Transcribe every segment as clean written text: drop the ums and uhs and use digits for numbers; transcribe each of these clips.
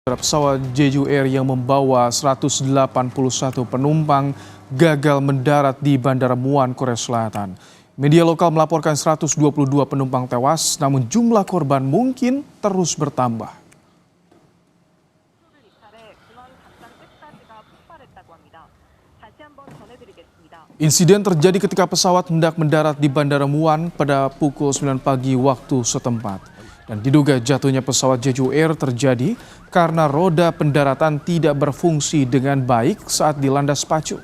Pesawat Jeju Air yang membawa 181 penumpang gagal mendarat di Bandara Muan, Korea Selatan. Media lokal melaporkan 122 penumpang tewas, namun jumlah korban mungkin terus bertambah. Insiden terjadi ketika pesawat hendak mendarat di Bandara Muan pada pukul 9 pagi waktu setempat. Dan diduga jatuhnya pesawat Jeju Air terjadi karena roda pendaratan tidak berfungsi dengan baik saat dilandas pacu.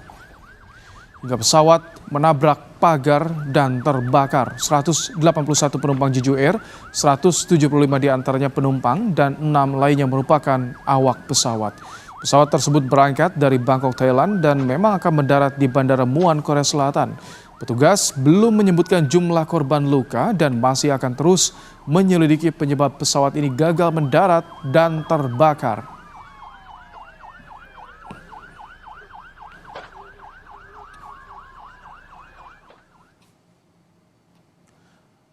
Hingga pesawat menabrak pagar dan terbakar. 181 penumpang Jeju Air, 175 diantaranya penumpang dan 6 lainnya merupakan awak pesawat. Pesawat tersebut berangkat dari Bangkok, Thailand dan memang akan mendarat di Bandara Muan, Korea Selatan. Petugas belum menyebutkan jumlah korban luka dan masih akan terus menyelidiki penyebab pesawat ini gagal mendarat dan terbakar.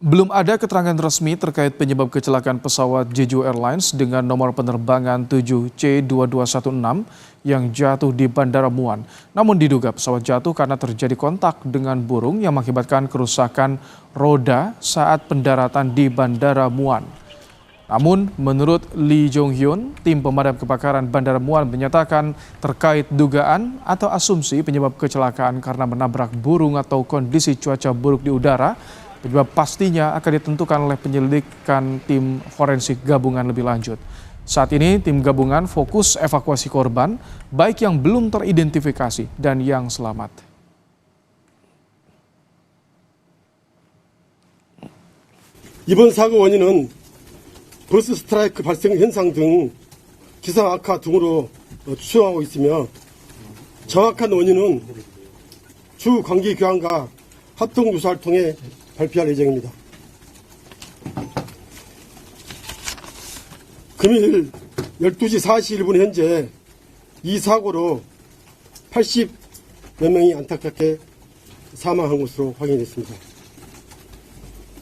Belum ada keterangan resmi terkait penyebab kecelakaan pesawat Jeju Airlines dengan nomor penerbangan 7C2216 yang jatuh di Bandara Muan. Namun diduga pesawat jatuh karena terjadi kontak dengan burung yang mengakibatkan kerusakan roda saat pendaratan di Bandara Muan. Namun menurut Lee Jong Hyun, tim pemadam kebakaran Bandara Muan menyatakan terkait dugaan atau asumsi penyebab kecelakaan karena menabrak burung atau kondisi cuaca buruk di udara. Penyebab pastinya akan ditentukan oleh penyelidikan tim forensik gabungan lebih lanjut. Saat ini tim gabungan fokus evakuasi korban, baik yang belum teridentifikasi dan yang selamat. 이번 사고 원인은 버스 스트라이크 발생 현상 등 기상 악화 등으로 추정하고 있으며 정확한 원인은 주 관계 교환과 합동 조사를 통해 발표할 예정입니다. 금일 12시 41분 현재 이 사고로 80몇 명이 안타깝게 사망한 것으로 확인됐습니다.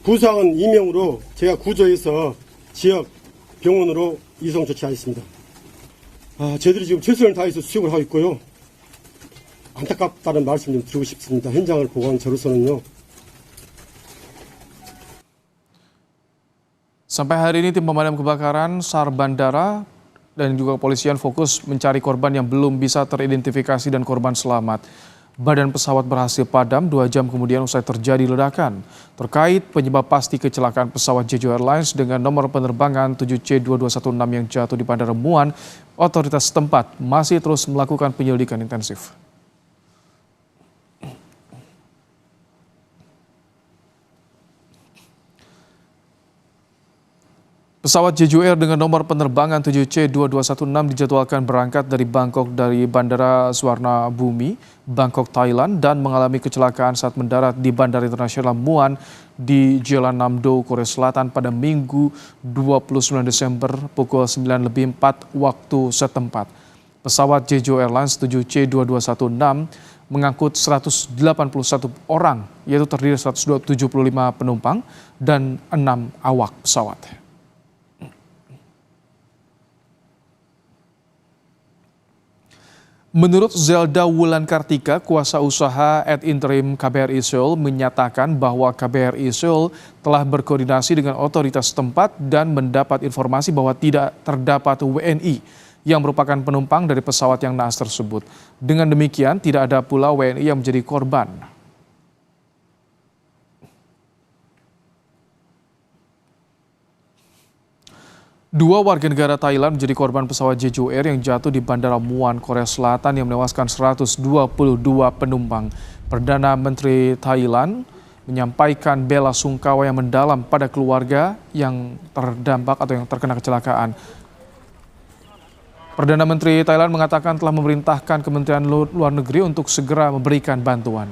부상은 2명으로 제가 구조해서 지역 병원으로 이송 조치하였습니다. 저희들이 지금 최선을 다해서 수색을 하고 있고요. 안타깝다는 말씀 좀 드리고 싶습니다. 현장을 보고한 저로서는요. Sampai hari ini tim pemadam kebakaran, SAR Bandara, dan juga kepolisian fokus mencari korban yang belum bisa teridentifikasi dan korban selamat. Badan pesawat berhasil padam 2 jam kemudian usai terjadi ledakan. Terkait penyebab pasti kecelakaan pesawat Jeju Airlines dengan nomor penerbangan 7C2216 yang jatuh di Bandara Muan, otoritas setempat masih terus melakukan penyelidikan intensif. Pesawat Jeju Air dengan nomor penerbangan 7C2216 dijadwalkan berangkat dari Bangkok dari Bandara Suwarna Bhumi, Bangkok, Thailand dan mengalami kecelakaan saat mendarat di Bandara Internasional Muan di Jeollanam-do, Korea Selatan pada Minggu 29 Desember pukul 9:04 waktu setempat. Pesawat Jeju Airlines 7C2216 mengangkut 181 orang, yaitu terdiri 175 penumpang dan 6 awak pesawat. Menurut Zelda Wulan Kartika, kuasa usaha ad interim KBRI Seoul menyatakan bahwa KBRI Seoul telah berkoordinasi dengan otoritas setempat dan mendapat informasi bahwa tidak terdapat WNI yang merupakan penumpang dari pesawat yang naas tersebut. Dengan demikian, tidak ada pula WNI yang menjadi korban. Dua warga negara Thailand menjadi korban pesawat Jeju Air yang jatuh di Bandara Muan, Korea Selatan yang menewaskan 122 penumpang. Perdana Menteri Thailand menyampaikan bela sungkawa yang mendalam pada keluarga yang terdampak atau yang terkena kecelakaan. Perdana Menteri Thailand mengatakan telah memerintahkan Kementerian Luar Negeri untuk segera memberikan bantuan.